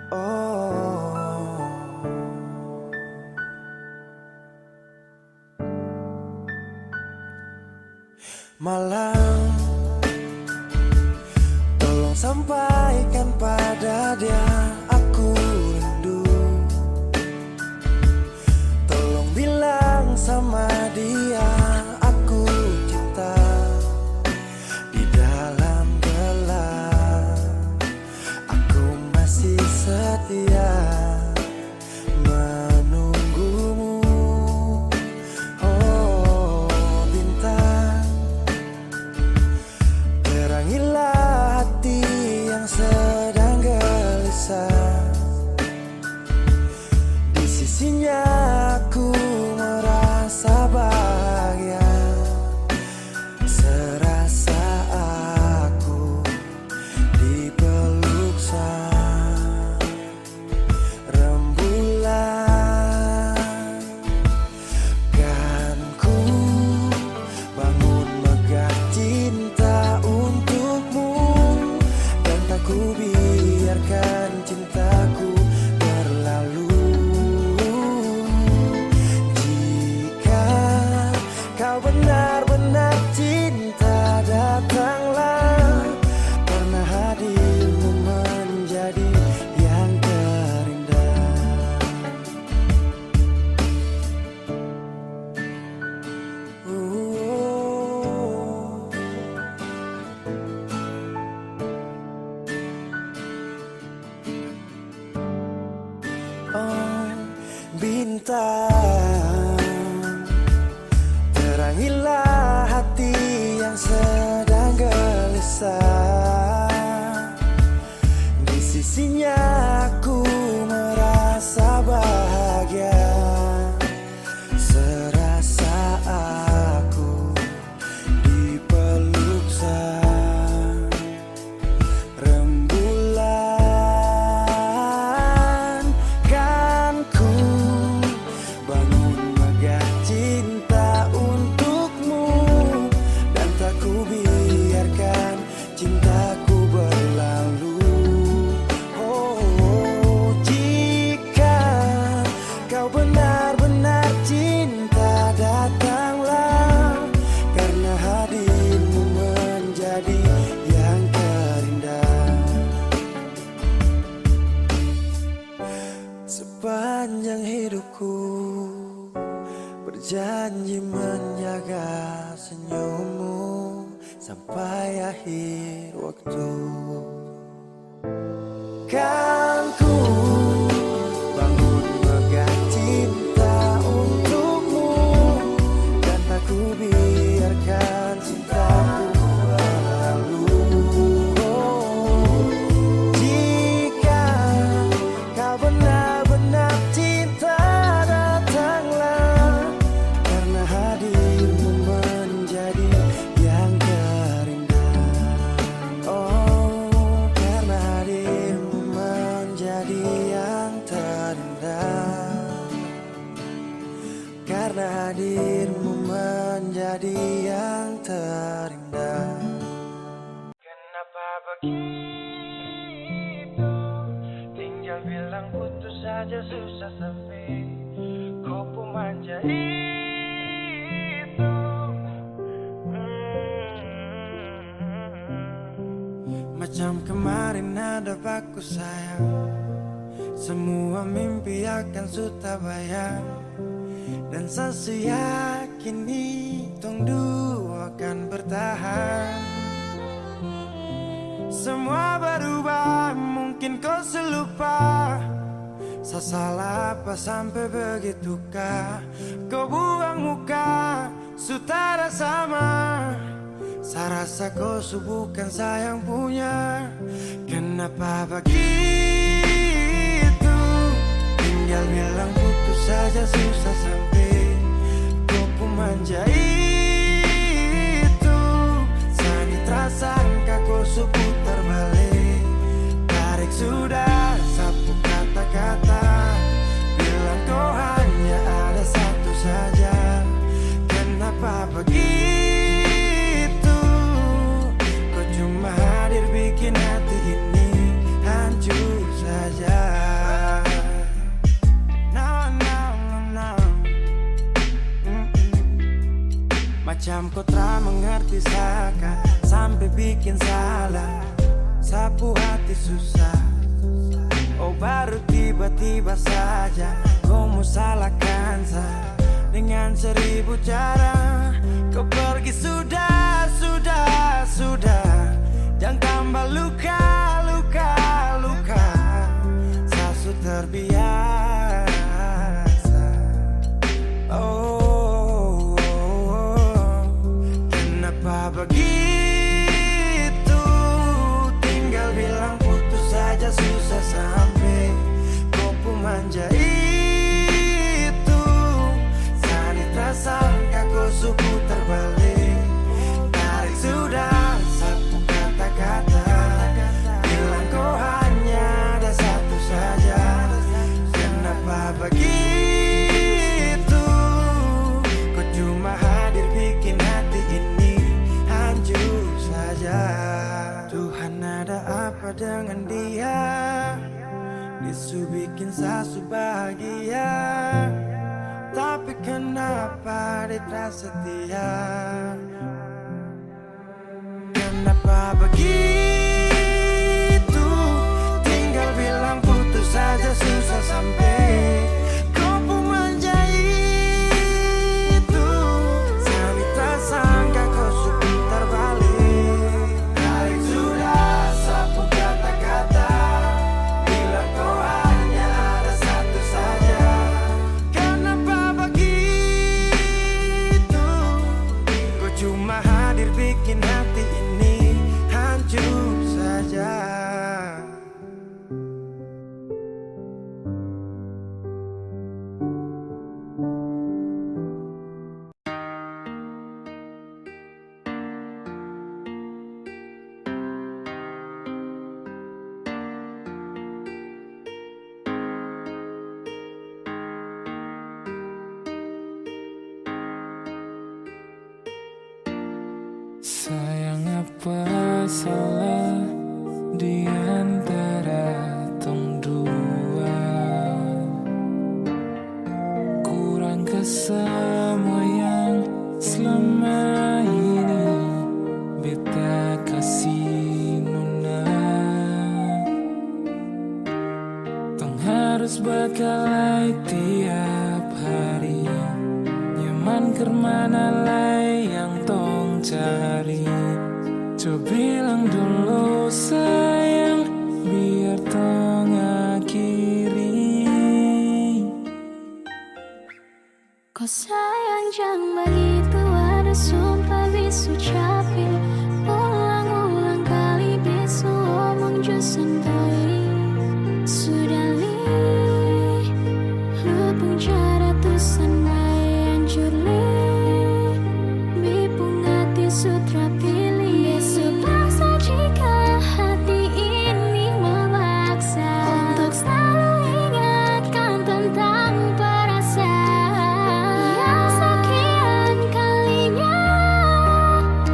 Oh, malam, tolong sampaikan pada dia aku rindu. Tolong bilang sama dia aku cinta. Di dalam gelap aku masih setia menunggumu. Oh bintang, terangilah hati yang sedang gelisah. Di sisinya aku merasa bahagia, serasa aku dipeluk sang rembulan. Kan ku bangun megah cinta untukmu, dan tak ku biarkan cintaku berlalu. Jika kau benar-benar cinta, datanglah, karena hadirmu menjadi yang terindah. Oh, bintang, terangilah hati yang sedang gelisah. Di sisinya aku merasa bahagia, serasa aku dipeluk sang rembulan. Kan ku bangun megah cinta untukmu, dan tak ku biarkan cintaku berlalu. Oh, jika kau benar-benar cinta, datanglah, karena hadirmu menjadi yang terindah. Sepanjang hidupku berjanji menjaga senyummu sampai akhir waktu. Kan ku bangun megah cinta untukmu, dan tak ku biarkan cintaku berlalu. Oh, jika kau benar-benar cinta, datanglah, karena hadirmu menjadi yang terindah. Oh, karena hadirmu menjadi yang terindah. Karena hadirmu menjadi yang terindah. Kenapa begitu? Tinggal bilang putus saja, susah sampai kau pun manja itu. Macam kemarin ada baku sayang, semua mimpi akan suta bayang, dan saya yakin tong dua akan bertahan. Semua berubah, mungkin kau selupa. Saya salah apa sampai begitukah? Kau buang muka, sutara sama. Saya rasa kau bukan sayang punya. Kenapa begitu? Tinggal bilang putus saja, susah sampai kau pun manja itu. Sani terasangka kau putar balik, tarik sudah sapu kata-kata, bilang kau hanya ada satu saja. Kenapa begitu? Kau cuma hadir bikin hati ini hancur saja. kau tak mengerti saka, sampai bikin salah, sapu hati susah. Oh baru tiba-tiba saja kau mau salahkan saya dengan 1000 cara. Kau pergi sudah, jangan tambah luka. Saya sudah terbiasa. Oh, kenapa begitu? Tinggal bilang putus saja susah sampai kau pun manja itu. Sani tak sangka kau suku terbalik. Tarik sudah satu kata-kata, bilang kau hanya ada satu saja. Kenapa begitu? Kau cuma hadir bikin hati ini hancur saja. Tuhan ada apa dengan dia? Bisu bikin sasu bahagia, tapi kenapa dia tak setia? Kenapa begitu? Tinggal bilang putus saja susah sampai kau pun manja itu. Sani tak sangka kau suku terbalik. Tarik sudah sapu kata-kata, bilang kau hanya ada satu saja. Kenapa begitu? Kau cuma hadir bikin hati ini hancur saja. Sayang apa salah di antara tong dua? Kurang ke semua yang selama ini beta kasih nona. Tong harus berkelahi tiap hari, nyaman kemana lay yang tong cari. Coba bilang dulu sayang, biar tong akhiri. Kau sayang jangan begitu, ada sumpah bisu capek. Ulang-ulang kali bisu omong jus santoi. Sudah li, lu pun cara tusan mai hancur li. Bipung hati sutra pilih. Besok paksa jika hati ini memaksa untuk selalu ingatkan tentang perasaan yang sekian kalinya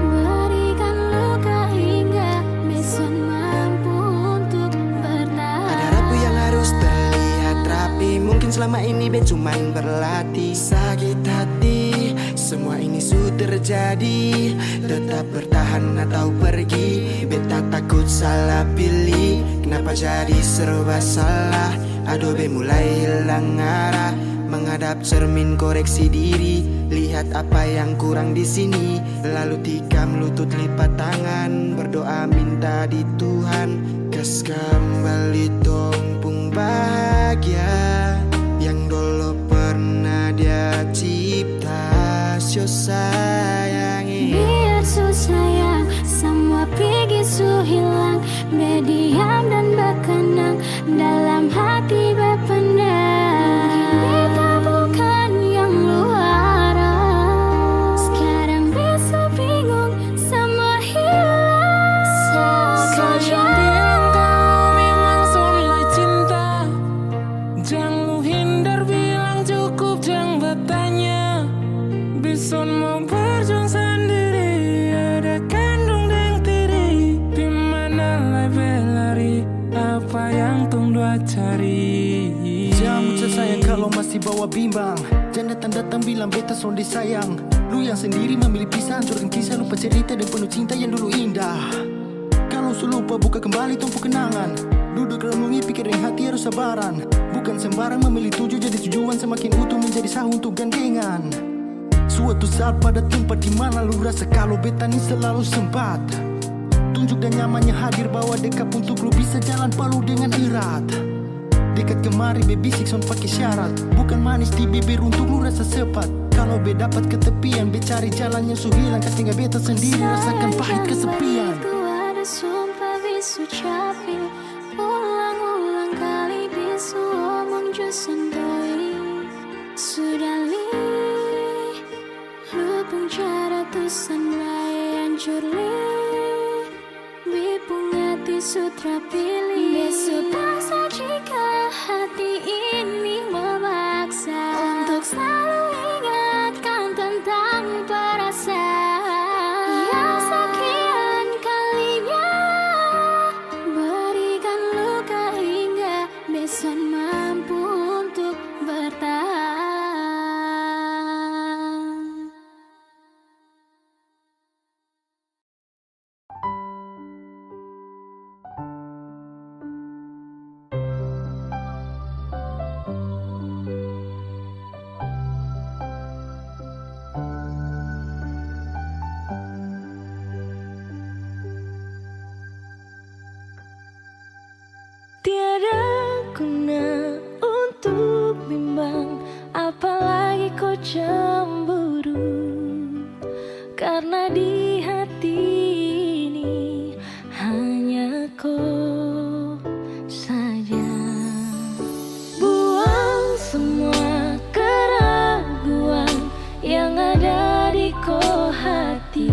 berikan luka hingga besok mampu untuk bertahan. Ada rapuh yang harus terlihat rapi, mungkin selama ini bet cuman berlatih. Sakit hati, semua ini sudah terjadi. Tetap bertahan atau pergi, bet tak takut salah pilih. Kenapa jadi serba salah? Aduh be mulai hilang arah. Menghadap cermin koreksi diri, lihat apa yang kurang di sini. Lalu tikam lutut lipat tangan, berdoa minta di Tuhan. Kas kembali tompung bahagia yang dulu pernah dia cipta. Sio sayangi, Biar su sayang, semua pergi su hilang. Berdiam dan berkenang dalam hati berpendam. Beta bukan yang lu harap. Sekarang bisa bingung, semua hilang Sayang saja. bilang kau memang sulai cinta, jangan lu hindar bilang cukup jangan bertanya. Bison mau berjuang sendiri, ada kandung dan tiri. Dimana lai berlari, apa yang tong dua cari. Jangan putus sayang kalau masih bawa bimbang. Jangan datang-datang bilang beta sondi sayang. Lu yang sendiri memilih pisah, hancurkan kisah, lupa cerita dan penuh cinta yang dulu indah. Kalau su lupa buka kembali tumpu kenangan. Duduk renungi pikirin hati harus sabaran. Bukan sembarang memilih tujuh jadi tujuan, semakin utuh menjadi sah untuk gandengan. Suatu saat pada tempat di mana lu rasa kalau beta ini selalu sempat. Tunjuk dan nyamannya hadir bawa dekat untuk lu bisa jalan palu dengan erat. Dekat kemari baby six on pakai syarat. Bukan manis di bibir untuk lu rasa sepat. Kalau be dapat ketepian, be cari jalan yang su hilang. Kas tinggal beta sendiri rasakan pahit kesepian. Ku ada sumpah bisu capi, ulang-ulang kali bisu omong jusendoi. Sudah li, lupung cara tusan lai hancur li. Bipung hati sutra pilih. Besok paksa jika hati ini memaksa untuk selalu ingatkan tentang perasaan yang sekian kalinya berikan luka hingga besan mampu untuk bertahan. Tiada guna untuk bimbang, apalagi kau cemburu. Karena di hati ini hanya kau saja. Buang semua keraguan yang ada di kau hati,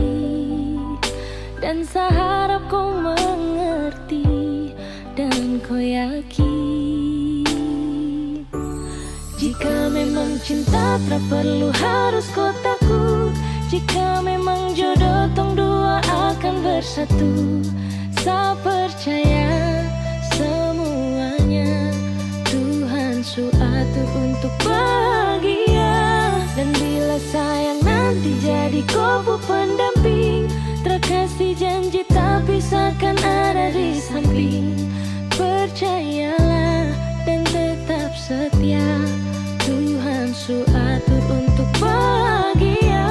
dan saya harap kau mengerti dan kau yakin. Jika memang cinta tak perlu harus kau takut. Jika memang jodoh tong dua akan bersatu. Saya percaya semuanya Tuhan su atur untuk bahagia. Dan bila sayang nanti jadi kau pendamping, terkasih janji tapi seakan ada di samping. Percayalah dan tetap setia, Tuhan su atur untuk bahagia.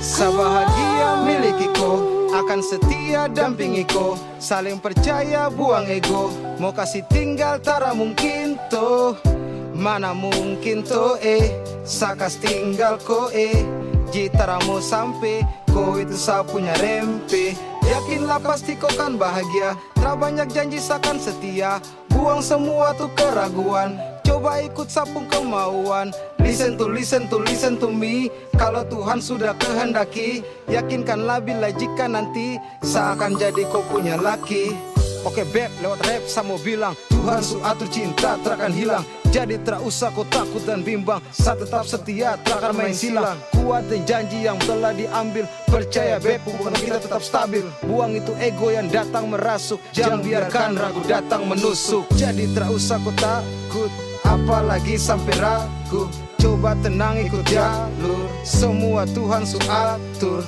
Sabahagia miliki ko, akan setia dampingi ko. Saling percaya buang ego, mau kasih tinggal tara mungkin toh. Mana mungkin toh sakas tinggal ko jitara mau sampai, ko itu sa punya rempe. Yakinlah pasti kau kan bahagia, tak banyak janji sakan setia. Buang semua tuh keraguan, coba ikut sapung kemauan. Listen to me. Kalau Tuhan sudah kehendaki, yakinkanlah bila jika nanti seakan jadi kau punya laki. Oke beb, lewat rap saya mau bilang, Tuhan su atur cinta takkan hilang. Jadi tak usah kau takut dan bimbang, saya tetap setia takkan main silang. Kuat dan janji yang telah diambil, percaya beb hubungan kita tetap stabil. Buang itu ego yang datang merasuk, jangan biarkan ragu datang menusuk. Jadi tak usah kau takut, apalagi sampai ragu. Coba tenang ikut jalur, semua Tuhan su atur.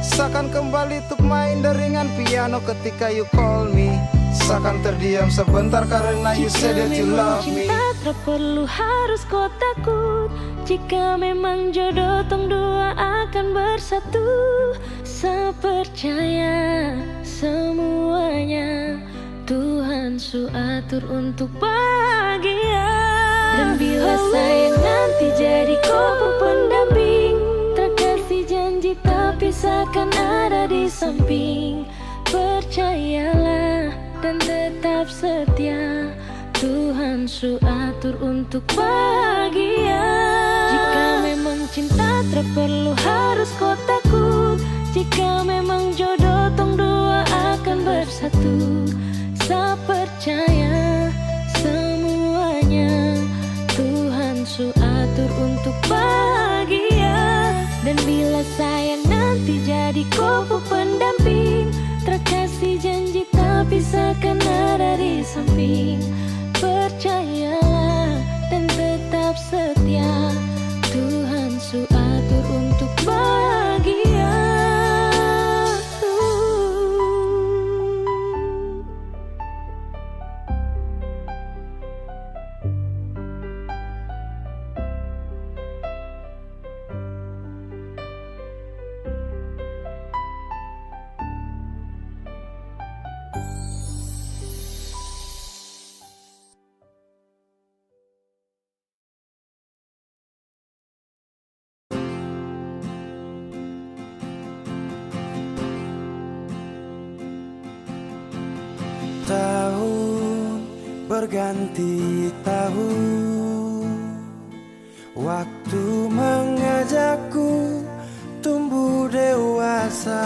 Seakan kembali untuk main deringan piano ketika you call me. Seakan terdiam sebentar karena you said that you love me. Jika memang cinta tak perlu harus kau takut. Jika memang jodoh tong dua akan bersatu. Saya percaya semuanya Tuhan su atur untuk bahagia. Dan bila sayang nanti jadi kau pendamping, terkasih janji tapi seakan ada di samping. Percayalah dan tetap setia, Tuhan su atur untuk bahagia. Jika memang cinta tak perlu harus kau takut. Jika memang jodoh tong dua akan bersatu. Saya percaya semuanya Tuhan su atur untuk bahagia. Dan bila sayang nanti jadi kau pendamping, terkasih janji tapi seakan ada di samping. Percayalah dan tetap setia, Tuhan su atur berganti tahun. Waktu mengajakku tumbuh dewasa.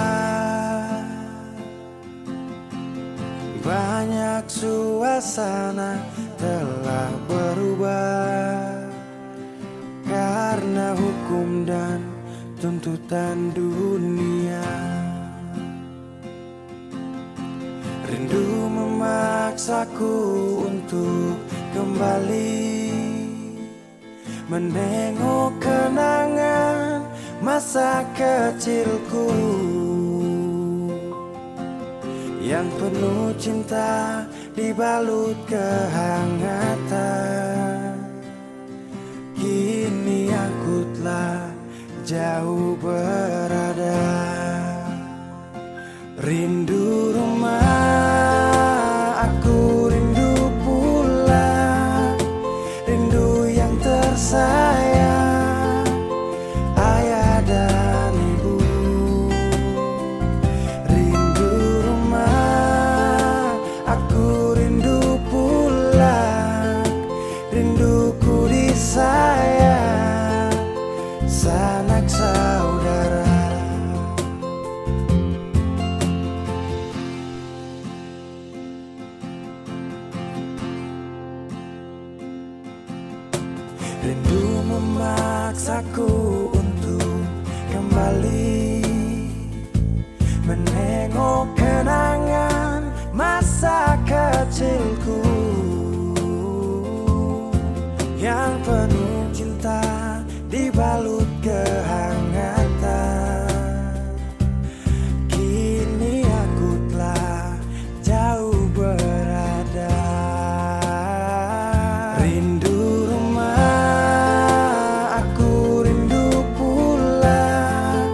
Banyak suasana telah berubah karena hukum dan tuntutan dunia. Rindu memaksaku untuk kembali menengok kenangan masa kecilku yang penuh cinta dibalut kehangatan. Kini aku telah jauh berada. Rindu rumah, aku rindu pulang. Rindu yang tersayang, ayah dan ibu. Rindu rumah, aku rindu pulang. Rinduku disayang, sanak saudara. Rindu memaksaku untuk kembali menengok kenangan masa kecilku yang penuh cinta dibalut kehangatan. Kini aku telah jauh berada. Rindu rumah, aku rindu pulang.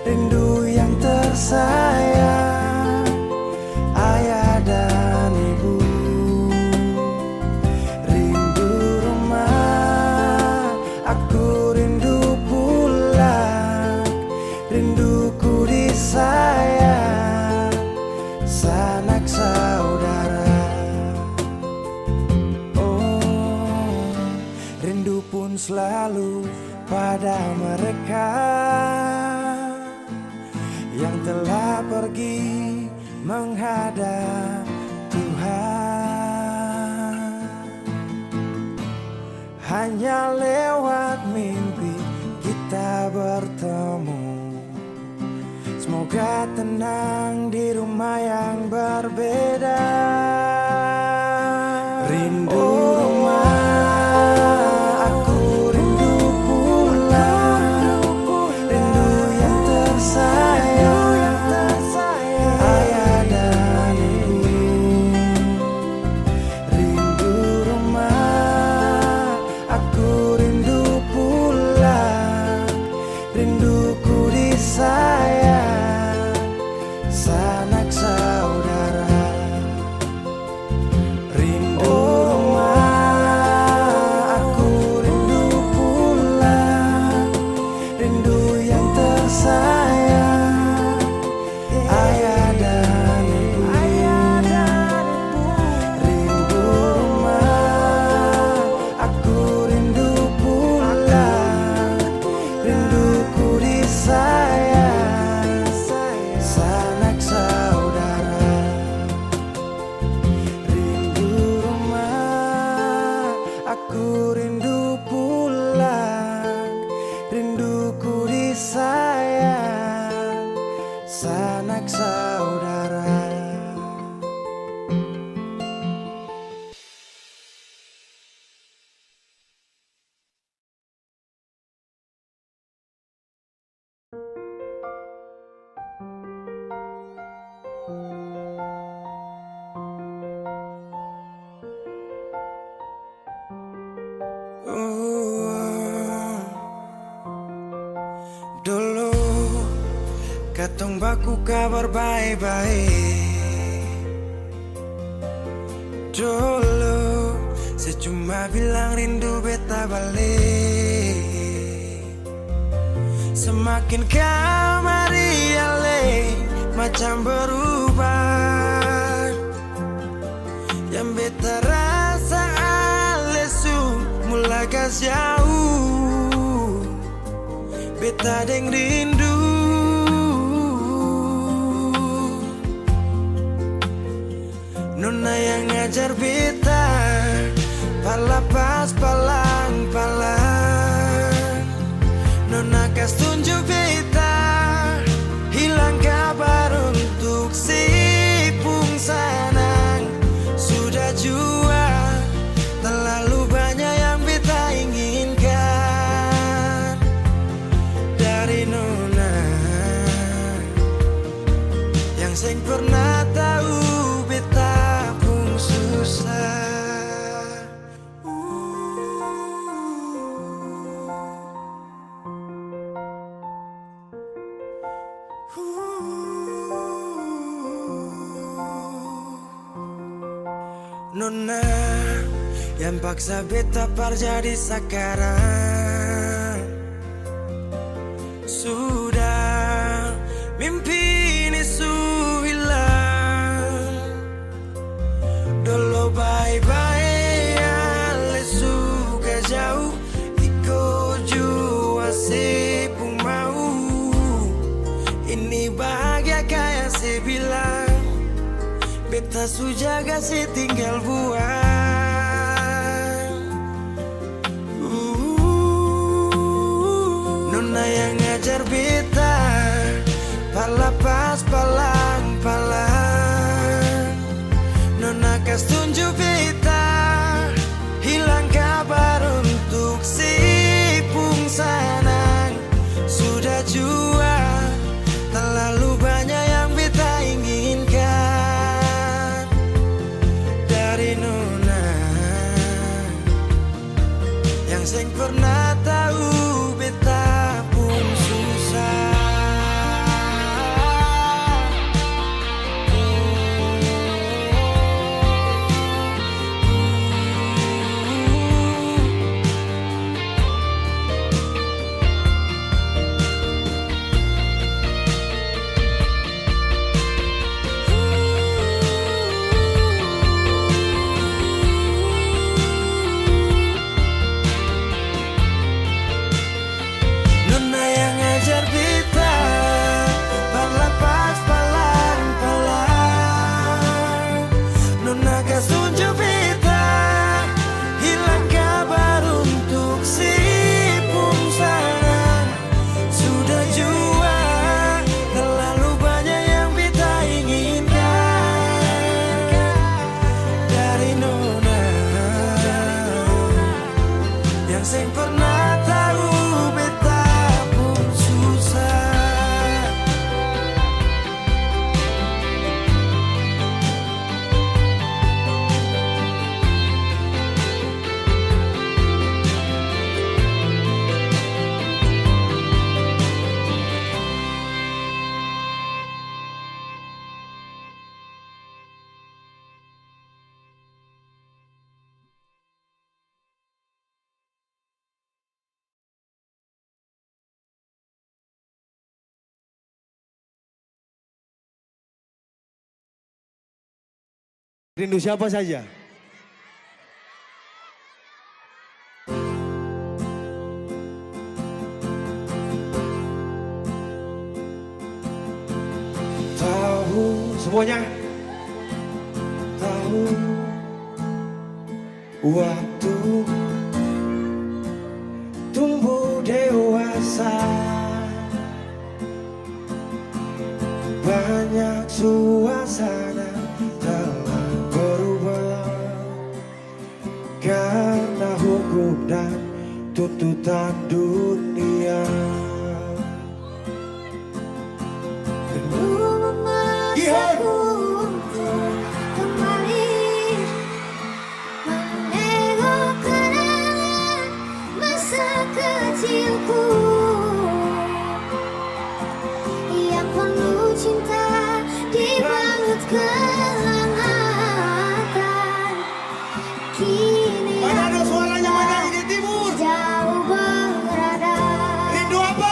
Rindu yang tersayang, ayah dan ibu. Rindu rumah, aku rindu pulang. Rinduku disayang, sanak saudara. Oh, rindu pun selalu pada mereka yang telah pergi menghadap Tuhan. Hanya lewat mimpi kita bertemu. Semoga tenang di rumah yang berbeda. Rindu rumah, aku rindu pulang. Rindu yang tersayang, ayah dan ibu. Rindu rumah, aku rindu pulang. Rinduku disayang, sanak saudara. Rindu rumah, aku rindu pulang. Rindu yang tersayang, ayah dan ibu. Rindu rumah, aku rindu pulang. Rinduku disayang, sanak saudara. Rindu rumah, aku rindu pulang. Rinduku disayang, sanak saudara. Dulu katong baku kabar baik-baik. Dulu saya cuma bilang rindu beta balik. Semakin kamari ale macam berubah. Yang beta kas jauh, beta deng rindu. Nona yang ngajar beta, palapas palang-palang. Nona kas tunjuk beta, hilang kabar untuk si pungsanang. Sudah jua, terlalu banyak yang beta inginkan dari Nona, yang seng pernah tahu beta pun susah. Nona yang paksa beta par jadi sekarang. Sudah mimpi ini su hilang. Dulu bye-bye ale suka jauh, iko jua si pun mau. Ini bahagia kayak si bilang, beta su jaga si tinggal buang. Nona yang ngajar beta, palapas palang-palang. Nona kas tunjuk beta, hilang kabar untuk si pungsanang. Sudah jua, terlalu banyak yang beta inginkan dari Nona, yang seng pernah tahu beta pun susah. Nona yang ngajar beta, palapas palang-palang. Nona kas tunjuk beta, hilang kabar untuk si pungsanang. Sudah jua, terlalu banyak yang beta inginkan dari Nona, yang seng pernah tahu beta pun susah. Rindu siapa saja? Tahu semuanya, tahu waktu tumbuh dewasa, banyak suasana telah berubah karena hukum dan tuntutan dunia. Memaksaku untuk kembali menengok kenangan masa kecilku yang penuh cinta dibalut kehangatan. Kini Mana ada suaranya, mana ini timur? jauh berada. Rindu apa?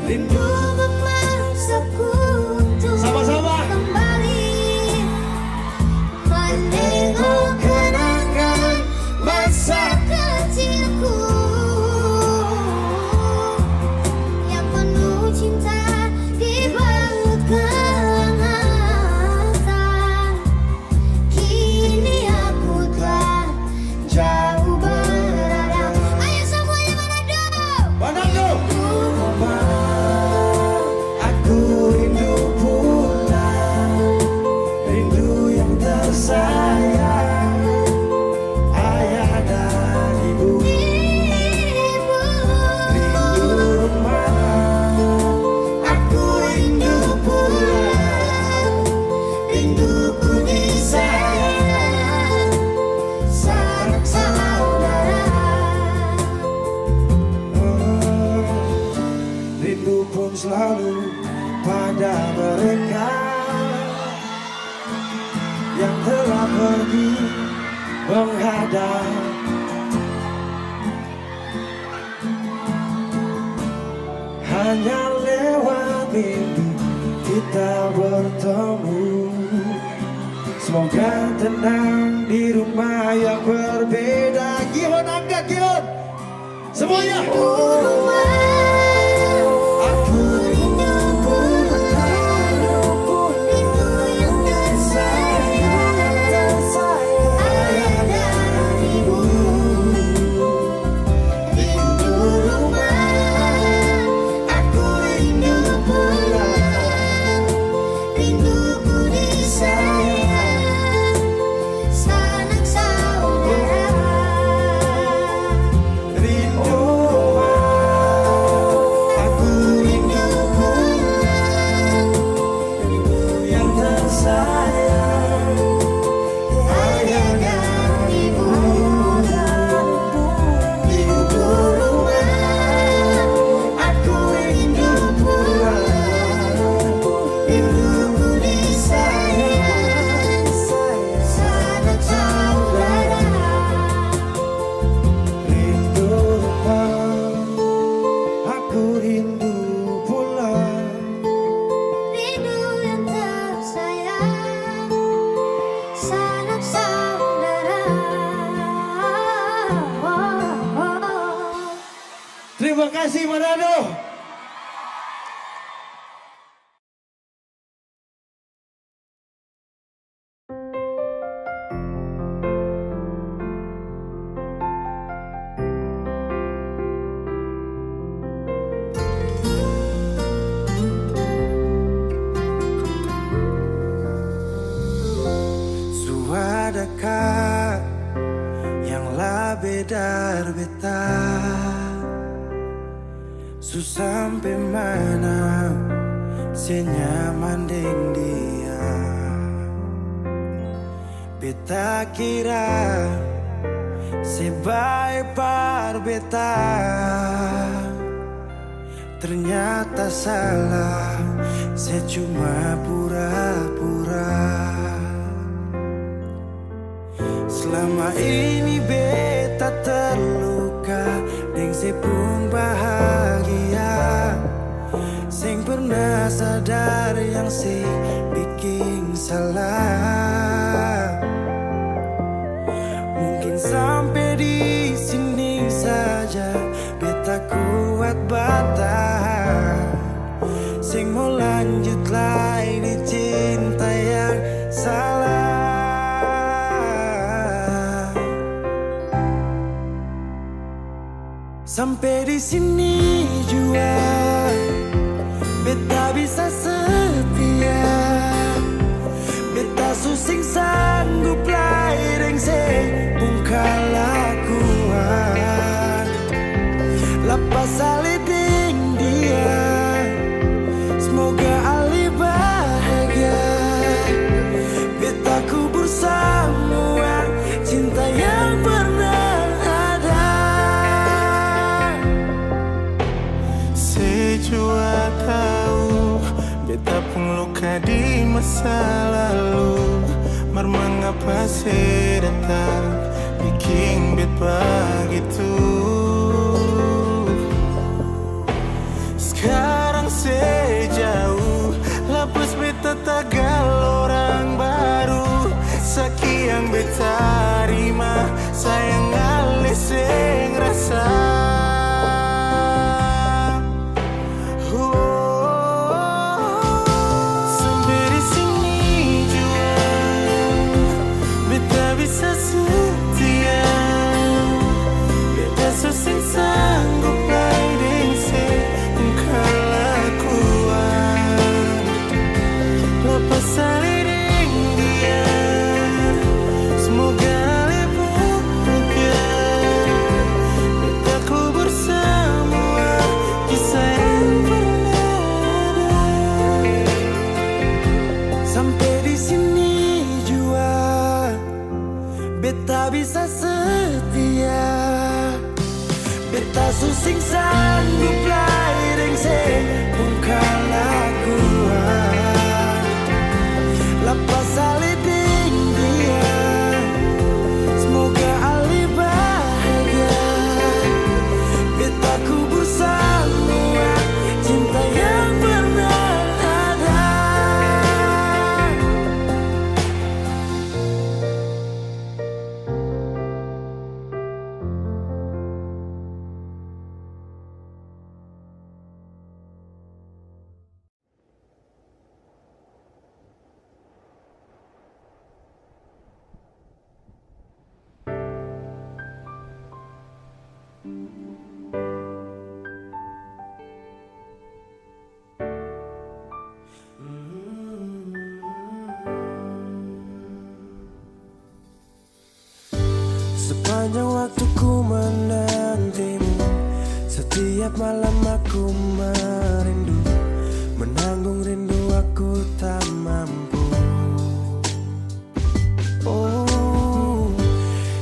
Rindu memaksaku untuk Sama-sama. kembali menengok kenangan masa kecilku yang penuh cinta dibalut kehangatan. Kini aku telah jauh berada. Ayo semuanya Manado. Aku rindu pulang, rindu yang tersayang, ayah dan ibu. Rindu rumah, aku rindu pulang, rinduku disayang, sanak saudara. Rindu pun selalu pada mereka yang telah pergi menghadap. Hanya lewat mimpi kita bertemu. Semoga tenang di rumah yang berbeda. Gion angkat Gion. Semuanya. Aku rindu pulang, rindu yang tersayang, ayah dan ibu. Rindu rumah, aku rindu pulang, rinduku disayang, sanak saudara. Rindu aku rindu pulang, rindu yang tersayang, ayah dan ibu. Rindu rumah, aku rindu pulang, rinduku disayang, sanak saudara. Rindu rumah, aku rindu pulang, Rindu yang tersayang, sanak saudara. Terima kasih Manado. Suadakah yang lebih dari beta? Sampai mana senyaman deng dia? Beta kira sebaik par beta, ternyata salah, saya cuma pura-pura. Selama ini beta terluka, deng se pun bahagia, sing pernah sadar yang se bikin salah. Mungkin sampai di sini saja beta kuat bertahan, sing mau lanjut lagi di cinta yang salah. Sampai di sini juga beta bisa setia, beta susing sanggup lain sing kalakuan. Lepas aliding dia, semoga ali bahagia. Beta kubur semua cinta yang pernah ada. Sejua tahu beta pun luka di masa lalu, mar mengapa saya datang bikin beta begitu. Sekarang yang beta terima, sayang ale sing rasa. Sampai di sini jua beta bisa setia, beta susah sanggup lain sing engkau lakukan. Lepas saliding dia, semoga lebih bahagia. Beta kubur semua kisah yang pernah ada. Sampai di sini jua beta bisa setia, beta susing sanggup lain sing engkau lakukan. Lepas saliding dia, semoga ali bahagia. Beta kubur semua cinta yang pernah ada. Sepanjang waktu ku menantimu, setiap malam aku merindu, menanggung rindu aku tak mampu. Oh,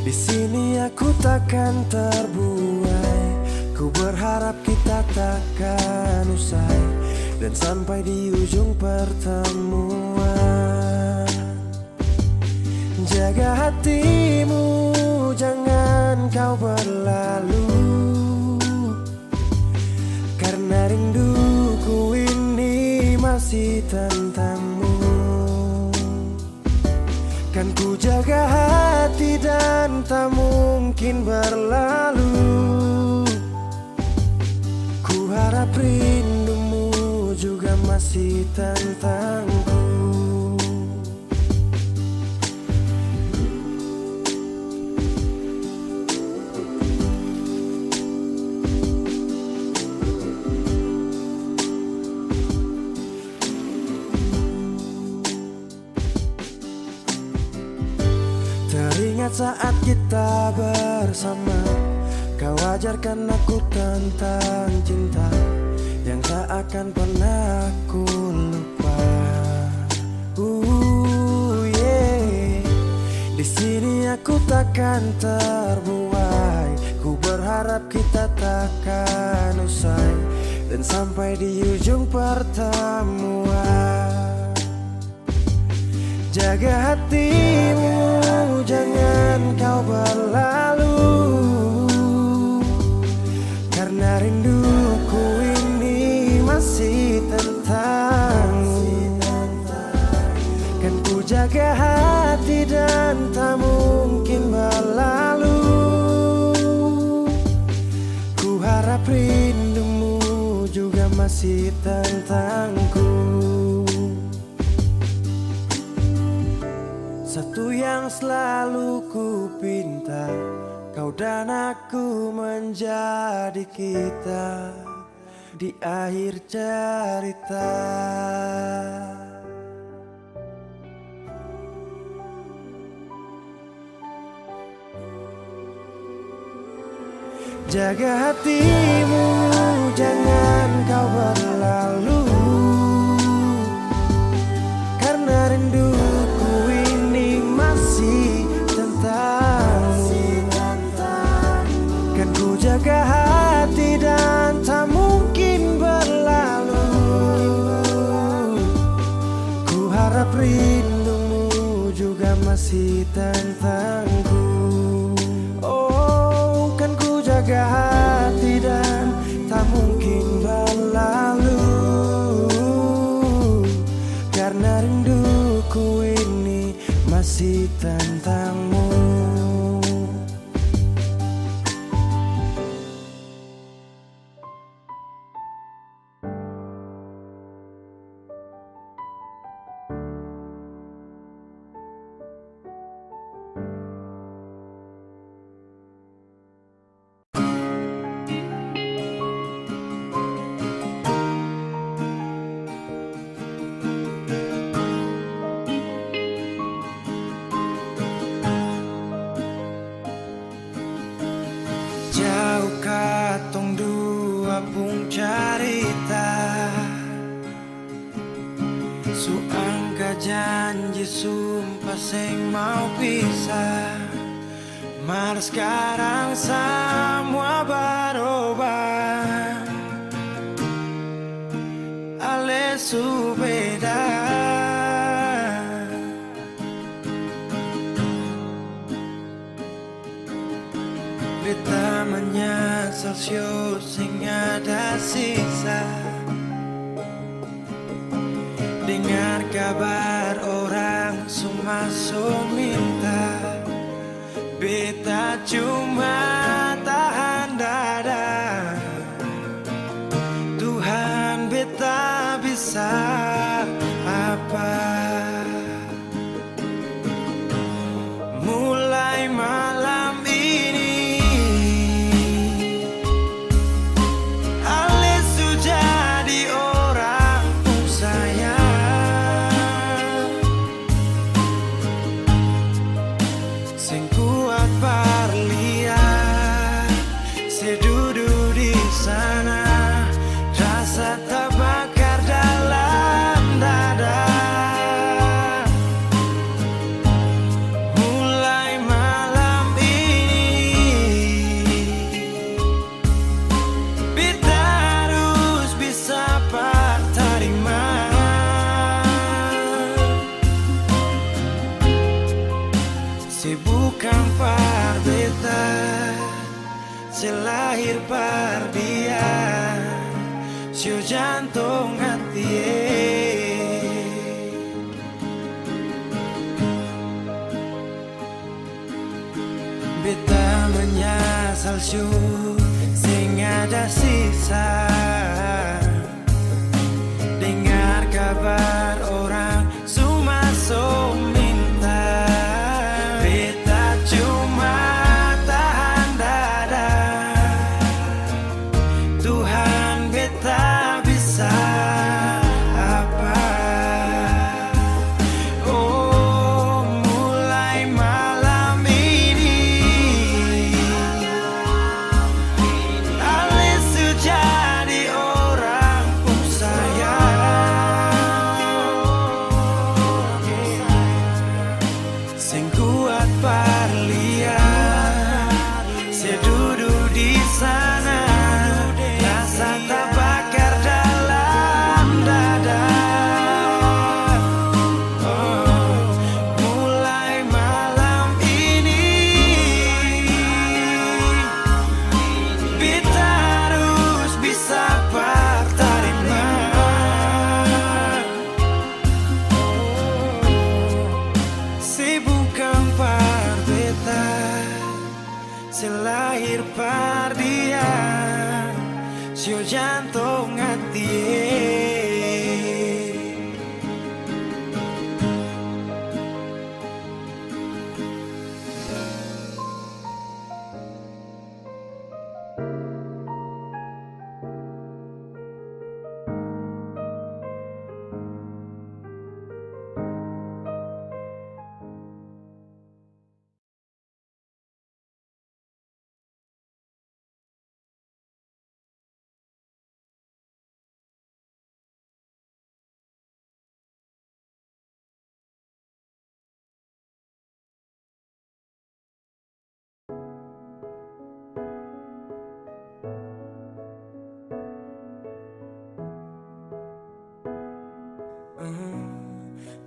di sini aku takkan terbuai, ku berharap kita takkan usai dan sampai di ujung pertemuan. Jaga hatimu, jangan kau berlalu, karena rinduku ini masih tentangmu. Kan ku jaga hati dan tak mungkin berlalu. Ku harap rindumu juga masih tentangku. Teringat saat kita bersama, kau ajarkan aku tentang cinta yang tak akan pernah aku lupa. Yeah. Di sini aku takkan terbuai, ku berharap kita takkan usai dan sampai di ujung pertemuan. Jaga hatimu, jangan kau berlalu, karena rinduku ini masih tentangmu. Kan ku jaga hati dan tak mungkin berlalu. Ku harap rindumu juga masih tentangku. Satu yang selalu ku pinta, kau dan aku menjadi kita di akhir cerita. Jaga hatimu, jangan kau berlalu, karena rinduku ini masih tentangmu. Kan ku jaga hati dan tak mungkin berlalu. Ku harap rindumu juga masih tentangku. Oh, kan ku jaga hati dan tak mungkin berlalu, karena rinduku ini masih tentang janji sumpah sing mau pisah, malah sekarang semua berubah. Alesu beda. Beta menyesal sio sing ada sisa. Dengar kabar orang semua minta, beta cuma tahan dada. Tuhan beta bisa apa? Mulai malam ini Alesu jadi orang saya. Sing kuat parlia, sedudu di sana, rasa terbakar dalam dada. Mulai malam ini beta harus bisa terima. Si bukan par beta, selahir par dia, si jantung hati. Beta menyesal syu sing ada sisa. Dengar kabar orang semua minta, beta cuma tahan dada. Tuhan beta bisa apa? Oh, mulai malam ini Alesu jadi orang saya. Sing kuat parlia, sedudu di sana, rasa terbakar dalam dada. Oh, mulai malam ini beta harus bisa terima. Si bukan par beta, selahir par dia, si jantung hati.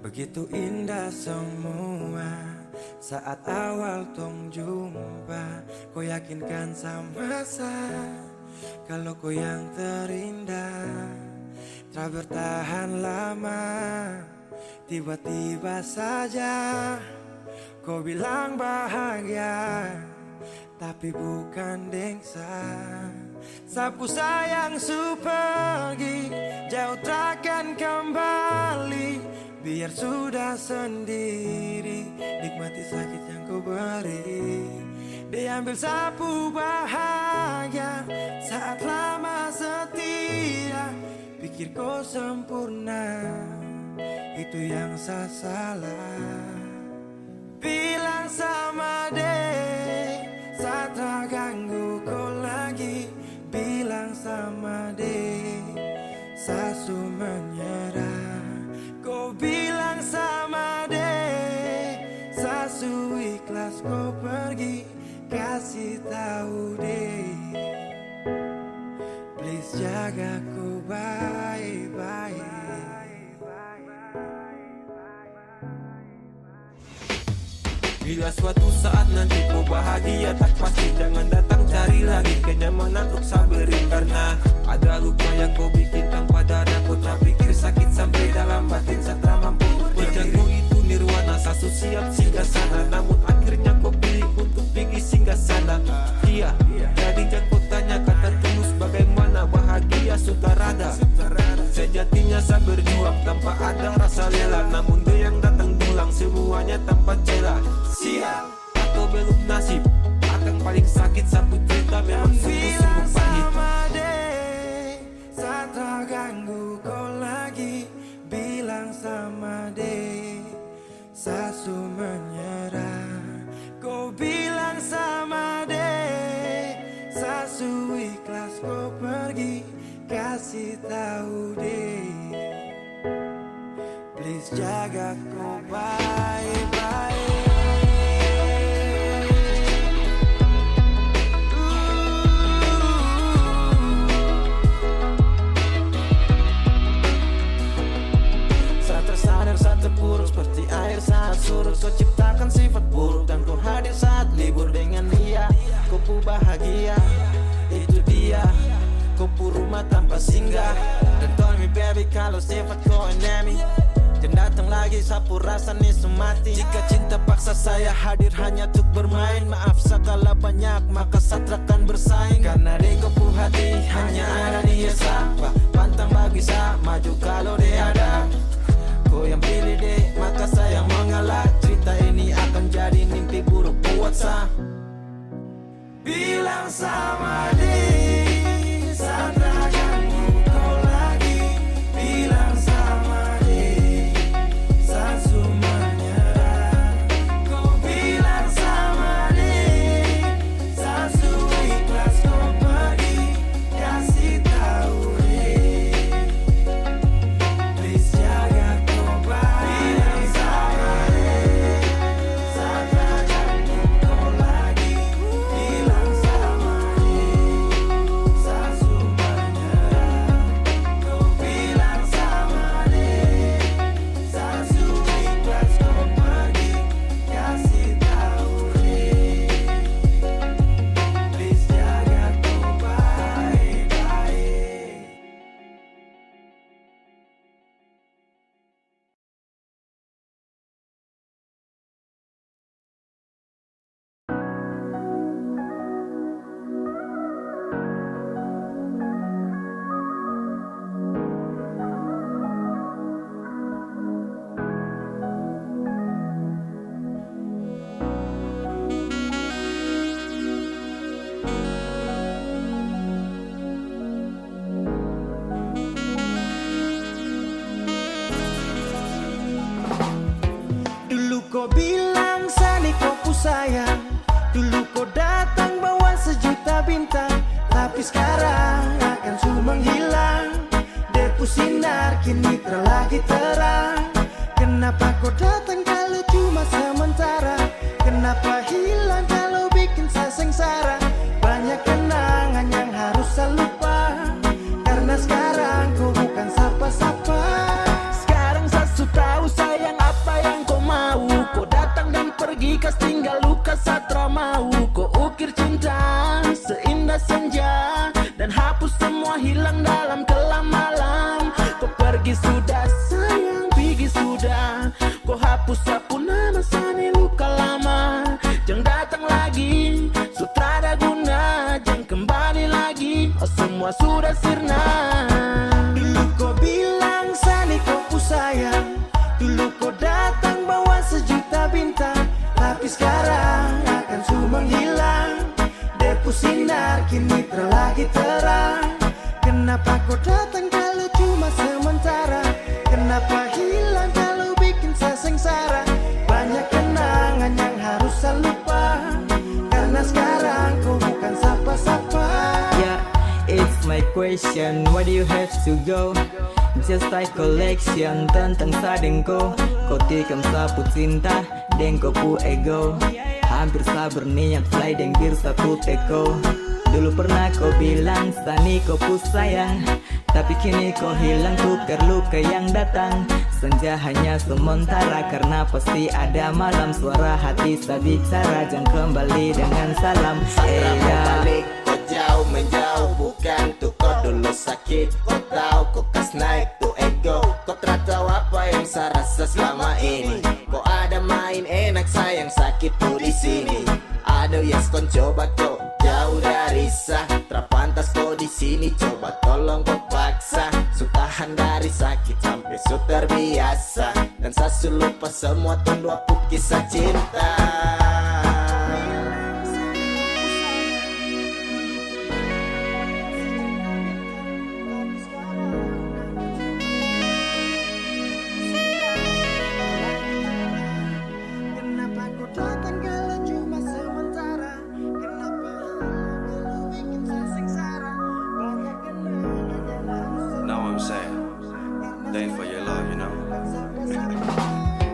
Begitu indah semua saat awal tong jumpa. Kau yakinkan sama saya kalau kau yang terindah. Tak bertahan lama, tiba-tiba saja kau bilang bahagia, tapi bukan dengsa. Sapu sayang su pergi, jauh takkan kembali. Biar sudah sendiri, nikmati sakit yang kau beri. Diambil sapu bahagia saat lama setia. Pikir kau sempurna, itu yang saya salah. Bilang sama deh, saat tak ganggu kau lagi. Bilang sama deh, sasu menyerah. Kau bilang sama kasih tahu deh. Please jaga ku baik-baik. Bila suatu saat nanti kau bahagia, tak pasti jangan datang cari lagi kenyamanan untuk sabari. Karena ada luka yang kau bikin tanpa darah. Kau tak pikir sakit sampai dalam batin setelah mampu berjanji itu nirwana. Sasu siap singgah sana, namun akhirnya kau pilih untuk pergi singgah sana. Iya, jadi jangan kau tanya kata tulus bagaimana bahagia sukarada. Sejatinya saya berjuang tanpa ada rasa lelah, namun dia yang datang dulang semuanya tanpa celah. Sial atau belum nasib akan paling sakit sapu cerita memang sungguh-sungguh pahit. Saat terganggu kau lagi bilang sama deh, Sasu menyerah. Kau bilang sama deh, Sasu ikhlas kau pergi. Kasih tahu deh, please jaga kau baik-baik. Terpuruk seperti air saat surut. Kau ciptakan sifat buruk dan kau hadir saat libur dengan dia. Kau pu bahagia, itu dia. Kau pu rumah tanpa singgah. Dan tell me baby kalau sifat kau enemy, jangan datang lagi sapu rasa nih semati. Jika cinta paksa saya hadir hanya untuk bermain. Maaf segala banyak maka satrakan bersaing. Karena di kau pu hati hanya ada dia sapa. Pantang bagi saya maju kalau dia ada. Kau yang pilih deh, maka saya mengalah. Cerita ini akan jadi mimpi buruk buat saya. Bilang sama deh, saat terganggu kau lagi bilang sama deh, Sasu menyerah. Kau bilang sama deh, Sasu ikhlas kau pergi. Kasih tahu deh, please jaga kau baik. Sama deh, saat terganggu kau lagi bilang sama deh, Sasu menyerah. Kau bilang sama deh, Sasu ikhlas kau pergi. Kasih tahu deh, please jaga kau baik-baik. Dulu kau bilang Sani kau ku sayang. Dulu kau datang bawa sejuta bintang. Tapi sekarang akan su menghilang. Depu sinar kini terlagi terang. Kenapa kau datang kalau cuma sementara? Kenapa hilang kalau bikin saya sengsara? Banyak kenangan yang harus saya lupa. Karena sekarang kau bukan sapa-sapa. Sekarang saya su tahu sayang apa yang kau mau. Kau datang dan pergi kas tinggal luka satra mau. Kau ukir cinta seindah senja dan hapus semua hilang dalam kelam malam. Kau pergi sudah sayang pergi sudah. Kau hapus sapu nama Sani luka lama. Jangan datang lagi sutrada guna. Jangan kembali lagi oh, semua sudah sirna. Dulu kau bilang Sani kau ku sayang. Dulu kau datang bawa sejuta bintang. Tapi sekarang akan su menghilang. Depu sinar kini terlagi terang. Kenapa kau datang kalau cuma sementara? Kenapa hilang kalau bikin saya sengsara? Banyak kenangan yang harus saya lupa. Karena sekarang kau bukan sapa-sapa. Yeah, it's my question. Why do you have to go? Just like collection tentang sadengko. Kau tikam sapu cinta dan kau pu ego. hampir sabar niat fly deng bir satu teko. Dulu pernah kau bilang Sani kau ku sayang, tapi kini kau hilang tukar luka yang datang. Senja hanya sementara karena pasti ada malam. Suara hati saya bicara, jangan kembali dengan salam. Balik, kau jauh menjauh, bukan tuh kau dulu sakit. Kau tahu kau kas naik tuh ego. Kau tak tahu apa yang saya rasa selama ini. Kau ada main enak sayang sakit tuh di sini. Ada yes kon coba kau jauh dari sah. Terpantas kau di sini coba tolong kau paksa. Sutahan dari sakit sampai su terbiasa. Dan saya lupa semua tunduk aku kisah cinta.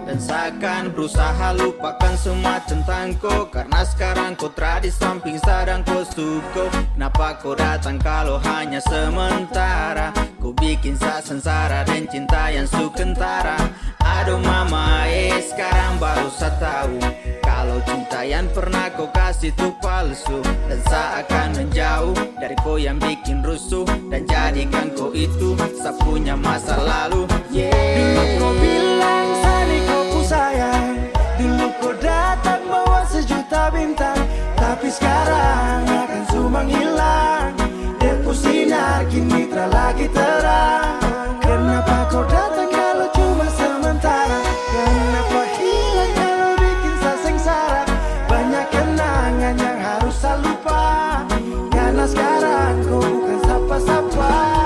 Dan seakan berusaha lupakan semua tentang kau, karena sekarang kau terada di samping sedang kau suka. Kenapa kau datang kalau hanya sementara? Kau bikin saya sengsara dan cinta yang sukentara. Aduh mama sekarang baru saya tahu kalau cinta yang pernah kau kasih itu palsu. Dan saya akan menjauh dari kau yang bikin rusuh, dan jadikan kau itu saya punya masa lalu. Dulu kau bilang Sani kau ku sayang, dulu kau datang bawa sejuta bintang, tapi sekarang akan semua hilang. Depu sinar kini tak lagi terang. Kenapa kau datang kalau cuma sementara? Kenapa hilang kalau bikin saya sengsara? Banyak kenangan yang harus saya lupa, karena sekarang kau bukan siapa-siapa.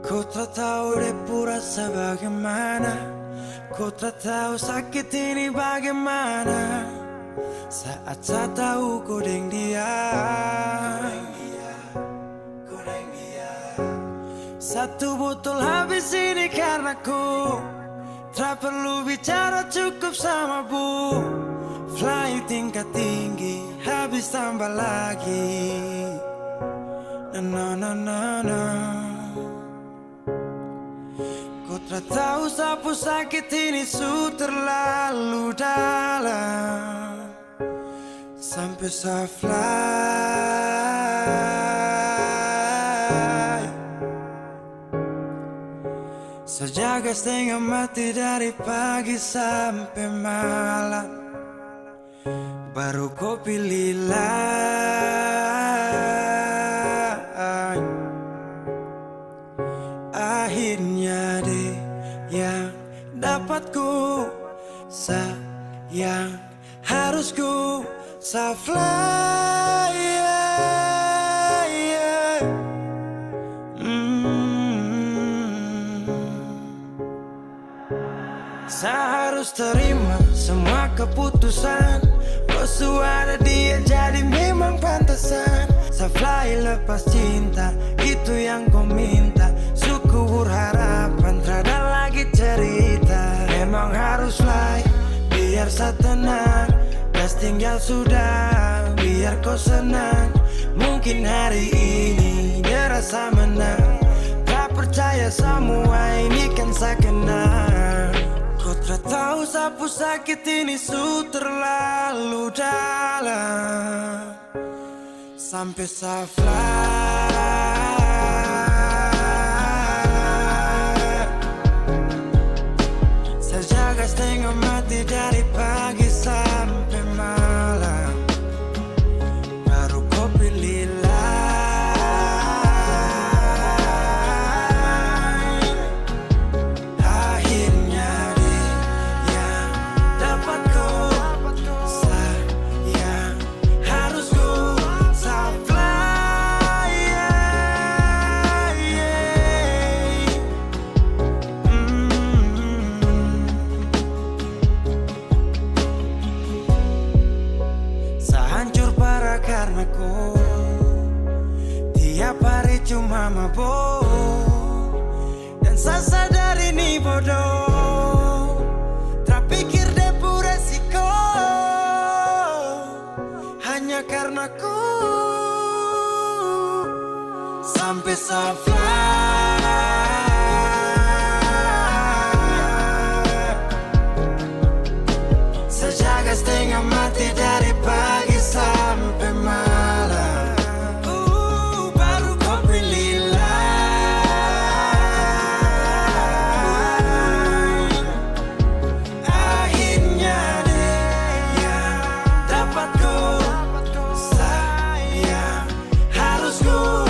Ku tak tahu depu rasa bagaimana, ku tak tahu sakit ini bagaimana. Saat saya tahu ku deng dia, satu botol habis ini karena ku tak perlu bicara cukup sama bu. Fly tingkat tinggi habis tambah lagi. Na na na na. Ku tak tahu sapu sakit ini su terlalu dalam, sampai saya fly. Sejaga setengah mati dari pagi sampai malam, baru kau pilih akhirnya deh yang dapat ku sayang, harus ku fly. Saya harus terima semua keputusan. Bos ada dia jadi memang pantasan. Saya fly lepas cinta, itu yang kau minta. Suku berharapan, terada lagi cerita. Memang harus fly, biar saya tenang. Gas tinggal sudah, biar kau senang. Mungkin hari ini dia rasa menang. Tak percaya semua ini kan saya kenal. Kau tak tahu sapu sakit ini su terlalu dalam, sampai saya fly. Saya jaga setengah mati dari pagi sampai malam, baru kau pilih harus go mabok. Dan saya sadar ini bodoh, tak pikir depu resiko. Hanya karena ku sampai safari. Sejaga setengah mati dari pagi sampai malam. Baru kau pilih lain. Akhirnya dia dapat ku sayang. Harus ku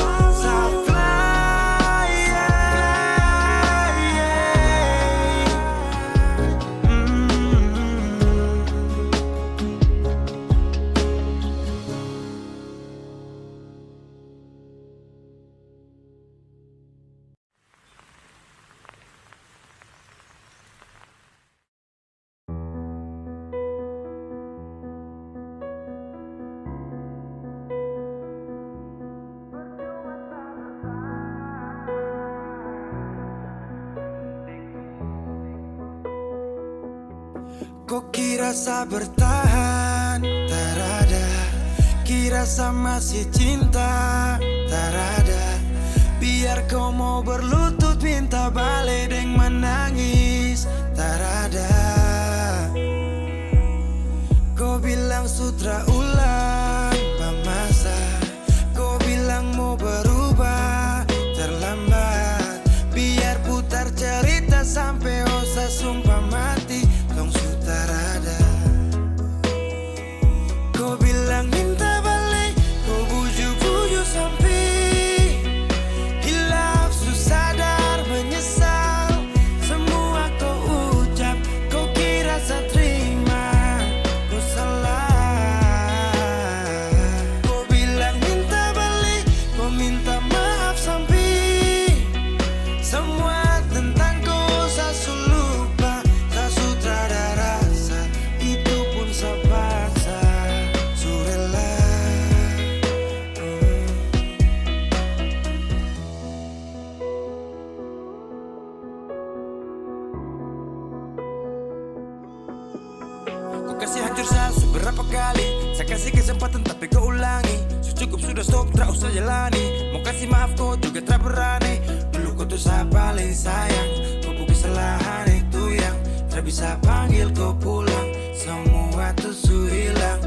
kau kira saya bertahan, tak ada. Kira saya masih cinta, tak ada. Biar kau mau berlutut minta balik deng menangis, tak ada. Kau bilang sutra ulang masa. Kau bilang mau berubah, terlambat. Biar putar cerita sampai osa sumpah mati. Tong sutarada. Kau bilang minta balik, kau bujuk-bujuk sampai hilaf, sadar menyesal. Semua kau ucap, kau kira saya terima, kau salah. Kau bilang minta balik, kau minta maaf sampai semua tentang kau saya lupa. Kasih hancur saya seberapa kali. Saya kasih kesempatan tapi kau ulangi. Cukup sudah stop, tak usah jalani. Mau kasih maaf kau juga tak berani. Dulu kau tuh saya paling sayang. Kau bukan kesalahan itu yang tak bisa panggil kau pulang. Semua tuh hilang.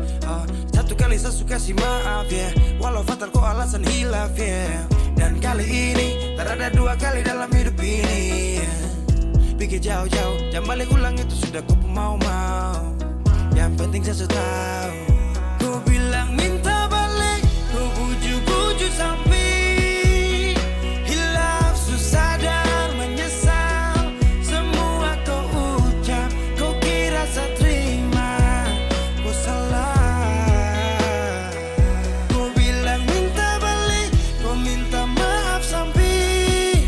Satu kali saya suka kasih maaf ya, walau fatal kau alasan hilaf ya. Dan kali ini tak ada dua kali dalam hidup ini ya. Pikir jauh-jauh, jangan balik ulang itu sudah kau mau-mau. Yang penting saya tahu. Kau bilang minta balik, kau bujuk-bujuk sampai hilaf, sadar menyesal. Semua kau ucap, kau kira saya terima, kau salah. Kau bilang minta balik, kau minta maaf sampai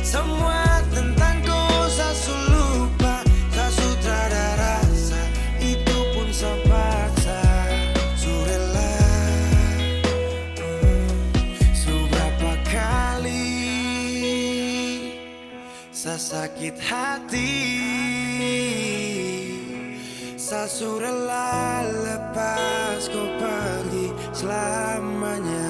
semua tentang kau saya lupa. Tak sutradara itu pun sepaksa, surela. Seberapa kali saya sakit hati, saya surela lepas kau pergi selamanya.